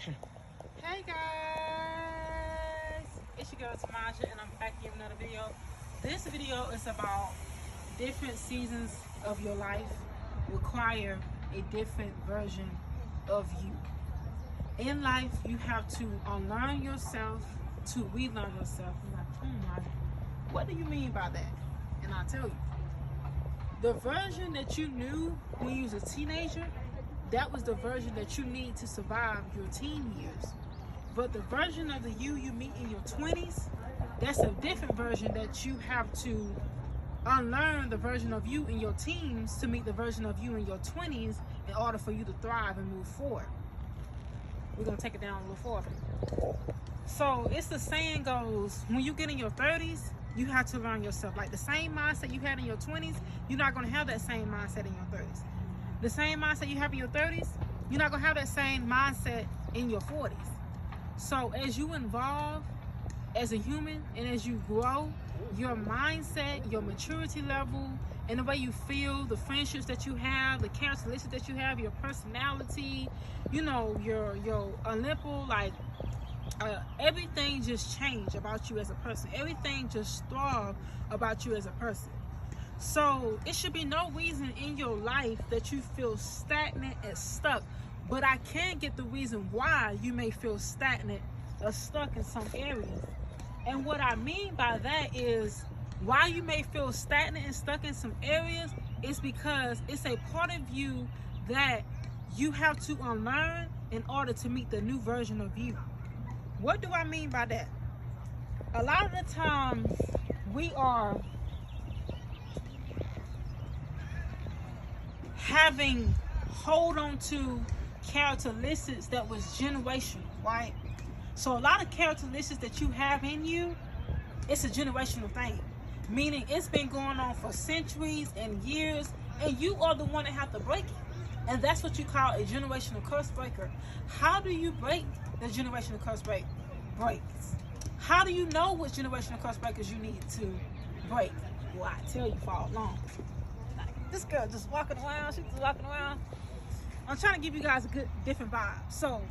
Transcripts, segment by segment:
Hey guys, it's your girl Tamaja and I'm back here with another video. This video is about different seasons of your life require a different version of you. In life, you have to unlearn yourself to relearn yourself. I'm like, what do you mean by that? And I'll tell you. The version that you knew when you was a teenager, that was the version that you need to survive your teen years. But the version of the you meet in your 20s, that's a different version that you have to unlearn the version of you in your teens to meet the version of you in your 20s in order for you to thrive and move forward. We're going to take it down a little further. So it's the saying goes, when you get in your 30s, you have to learn yourself. Like the same mindset you had in your 20s, you're not going to have that same mindset in your 30s. The same mindset you have in your 30s, you're not going to have that same mindset in your 40s. So as you evolve as a human and as you grow, your mindset, your maturity level, and the way you feel, the friendships that you have, the characteristics that you have, your personality, you know, your Olympo, like everything just changed about you as a person. Everything just thrive about you as a person. So it should be no reason in your life that you feel stagnant and stuck. But I can get the reason why you may feel stagnant or stuck in some areas. And what I mean by that is why you may feel stagnant and stuck in some areas is because it's a part of you that you have to unlearn in order to meet the new version of you. What do I mean by that? A lot of the times we are having hold on to characteristics that was generational, right? So a lot of characteristics that you have in you, it's a generational thing. Meaning it's been going on for centuries and years, and you are the one that have to break it. And that's what you call a generational curse breaker. How do you break the generational curse breaks? How do you know what generational curse breakers you need to break? Well, I tell you for all along. Like, this girl just walking around, she's just walking around. I'm trying to give you guys a good, different vibe. So,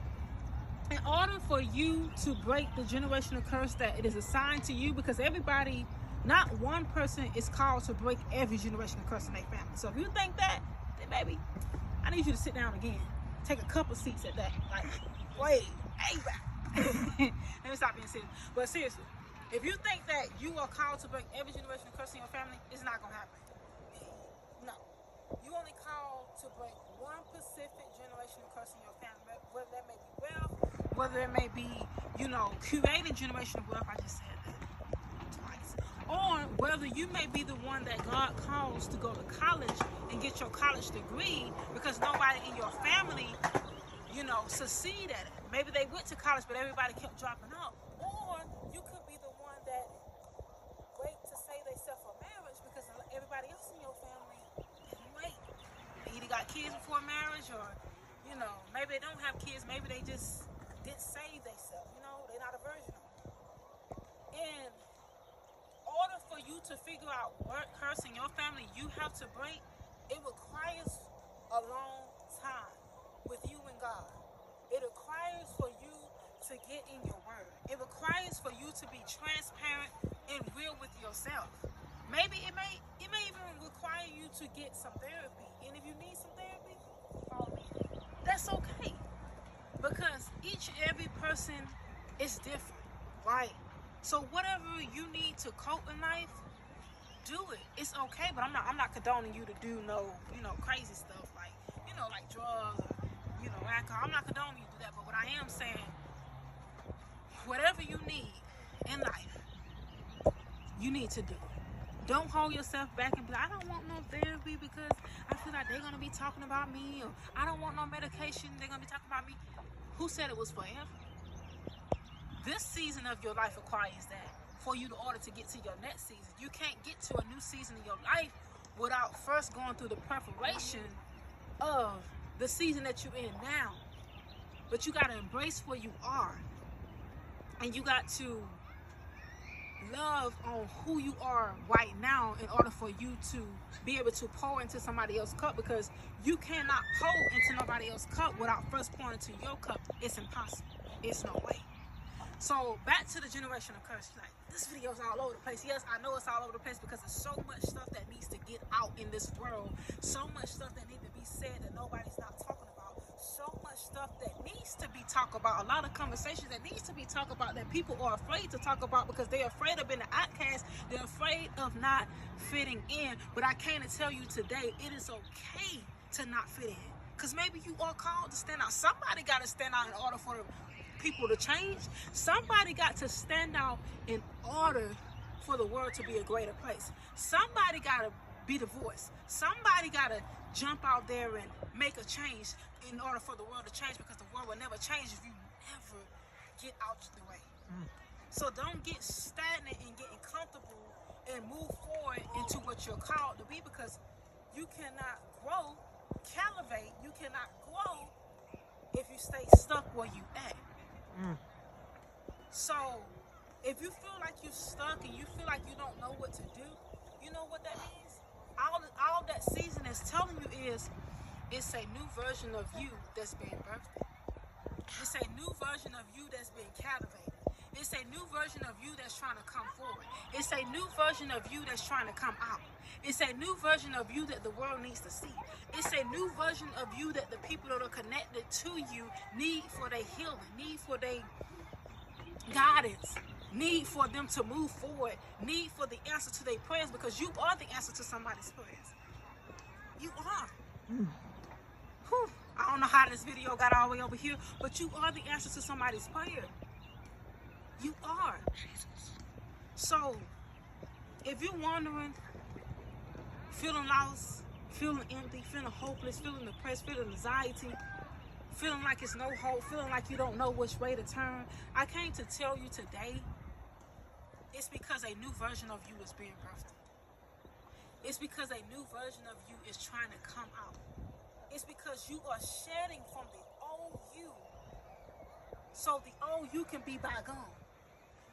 in order for you to break the generational curse that it is assigned to you, because everybody, not one person is called to break every generational curse in their family. So if you think that, then baby, I need you to sit down again. Take a couple seats at that. Like, wait, hey, let me stop being serious. But seriously, if you think that you are called to break every generational curse in your family, it's not going to happen. No. You only called to break one specific generational curse in your family, whether that may be wealth, whether it may be, creating generational wealth. I just said that twice. Or whether you may be the one that God calls to go to college and get your college degree because nobody in your family, succeed at it. Maybe they went to college, but everybody kept dropping out. Or you could be the one that wait to save themselves for marriage because everybody else in your family didn't wait. They either got kids before marriage or, maybe they don't have kids. Maybe they just didn't save themselves. They're not a virgin. In order for you to figure out what curse in your family you have to break, it requires a long time with you and God. It requires for you to get in your word. It requires for you to be transparent and real with yourself. Maybe it may even require you to get some therapy. And if you need some therapy, follow me. That's okay. Because each and every person is different, right? So whatever you need to cope in life, do it. It's okay, but I'm not condoning you to do crazy stuff like drugs or alcohol. I'm not condoning you to do that, but what I am saying, whatever you need in life, you need to do it. Don't hold yourself back and be like, I don't want no therapy because I feel like they're gonna be talking about me, or I don't want no medication, they're gonna be talking about me. Who said it was forever? This season of your life requires that for you in order to get to your next season. You can't get to a new season in your life without first going through the preparation of the season that you're in now. But you got to embrace where you are. And you got to love on who you are right now in order for you to be able to pour into somebody else's cup, because you cannot pour into nobody else's cup without first pouring into your cup. It's impossible. It's no way. So back to the generational curse. Like, this video is all over the place. Yes, I know it's all over the place because there's so much stuff that needs to get out in this world. So much stuff that needs to be said that nobody's not talking about. So much stuff that needs to be talked about. A lot of conversations that needs to be talked about that people are afraid to talk about because they're afraid of being an outcast. They're afraid of not fitting in. But I came to tell you today, it is okay to not fit in. Because maybe you are called to stand out. Somebody got to stand out in order for people to change. Somebody got to stand out in order for the world to be a greater place. Somebody got to be the voice. Somebody got to jump out there and make a change in order for the world to change, because the world will never change if you never get out the way. So don't get stagnant and getting comfortable and move forward into what you're called to be, because you cannot grow, calivate, you cannot grow if you stay stuck where you at. So if you feel like you're stuck and you feel like you don't know what to do, you know what that means? All that season is telling you is, it's a new version of you that's being birthed. It's a new version of you that's being captivated. It's a new version of you that's trying to come forward. It's a new version of you that's trying to come out. It's a new version of you that the world needs to see. It's a new version of you that the people that are connected to you need for their healing, need for their guidance, need for them to move forward, need for the answer to their prayers, because you are the answer to somebody's prayers. You are. Whew. I don't know how this video got all the way over here, but you are the answer to somebody's prayer. You are. So, if you're wondering, feeling lost, feeling empty, feeling hopeless, feeling depressed, feeling anxiety, feeling like it's no hope, feeling like you don't know which way to turn, I came to tell you today, it's because a new version of you is being birthed. It's because a new version of you is trying to come out. It's because you are shedding from the old you, so the old you can be bygone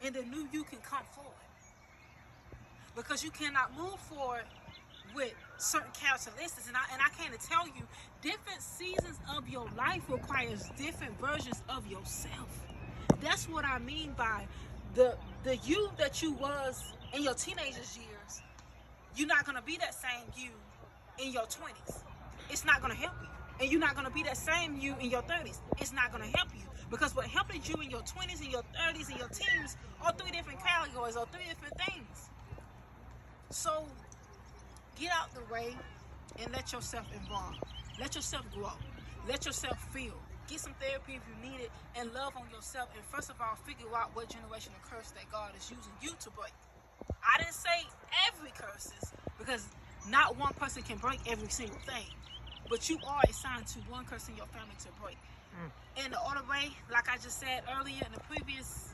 and the new you can come forward. Because you cannot move forward with certain characteristics, and I came to tell you, different seasons of your life requires different versions of yourself. That's what I mean by the you that you was in your teenagers years. You're not gonna be that same you in your 20s. It's not gonna help you. And you're not gonna be that same you in your 30s. It's not gonna help you. Because what helped you in your 20s and your 30s and your teens are three different categories, or three different things. So get out the way and let yourself evolve. Let yourself grow. Let yourself feel. Get some therapy if you need it, and love on yourself. And first of all, figure out what generational curse that God is using you to break. I didn't say every curses, because not one person can break every single thing. But you are assigned to one curse in your family to break. And the other way, like I just said earlier in the previous,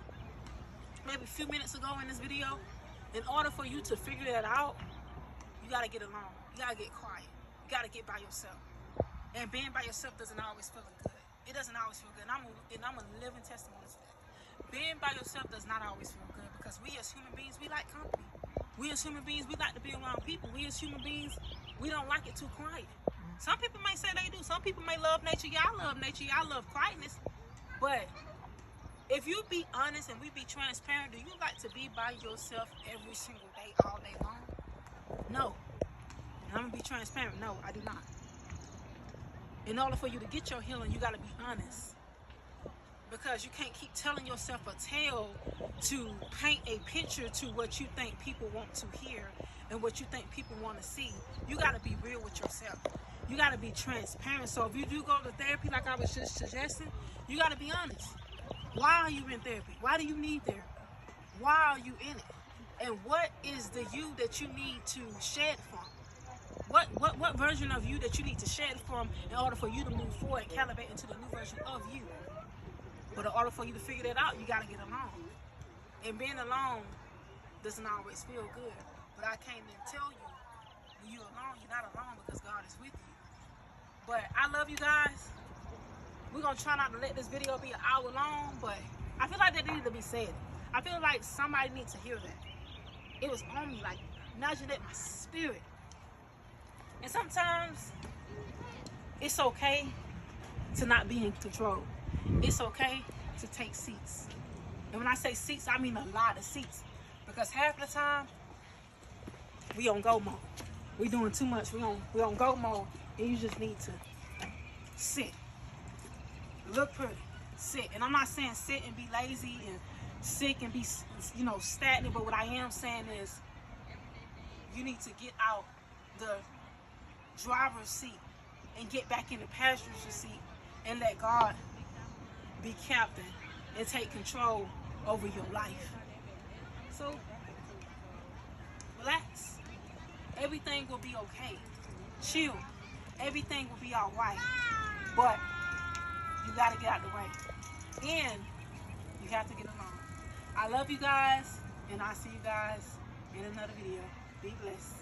maybe a few minutes ago in this video, in order for you to figure that out, you gotta get alone. You gotta get quiet. You gotta get by yourself. And being by yourself doesn't always feel good. It doesn't always feel good. And I'm a living testimony to that. Being by yourself does not always feel good, because we as human beings, we like company. We as human beings, we like to be around people. We as human beings, we don't like it too quiet. Some people may say they do. Some people may love nature. Y'all love nature. Y'all love quietness. But if you be honest and we be transparent, do you like to be by yourself every single day, all day long? No. And I'm going to be transparent. No, I do not. In order for you to get your healing, you got to be honest. Because you can't keep telling yourself a tale to paint a picture to what you think people want to hear and what you think people want to see. You got to be real with yourself. You got to be transparent. So if you do go to therapy, like I was just suggesting, you got to be honest. Why are you in therapy? Why do you need therapy? Why are you in it? And what is the you that you need to shed from? What version of you that you need to shed from in order for you to move forward and calibrate into the new version of you? But in order for you to figure that out, you got to get alone. And being alone doesn't always feel good. But I came to tell you, when you're alone, you're not alone, because God is with you. But I love you guys. We're going to try not to let this video be an hour long, but I feel like that needed to be said. I feel like somebody needs to hear that. It was on me, like nudging at my spirit. And sometimes it's okay to not be in control. It's okay to take seats. And when I say seats, I mean a lot of seats. Because half the time, we on go mode. We doing too much. We on go mode. And you just need to sit. Look pretty. Sit. And I'm not saying sit and be lazy and sick and be, stagnant. But what I am saying is you need to get out the driver's seat and get back in the passenger seat and let God be captain and take control over your life. So relax. Everything will be okay. Chill. Everything will be all right. But you got to get out the way. And you have to get along. I love you guys, and I'll see you guys in another video. Be blessed.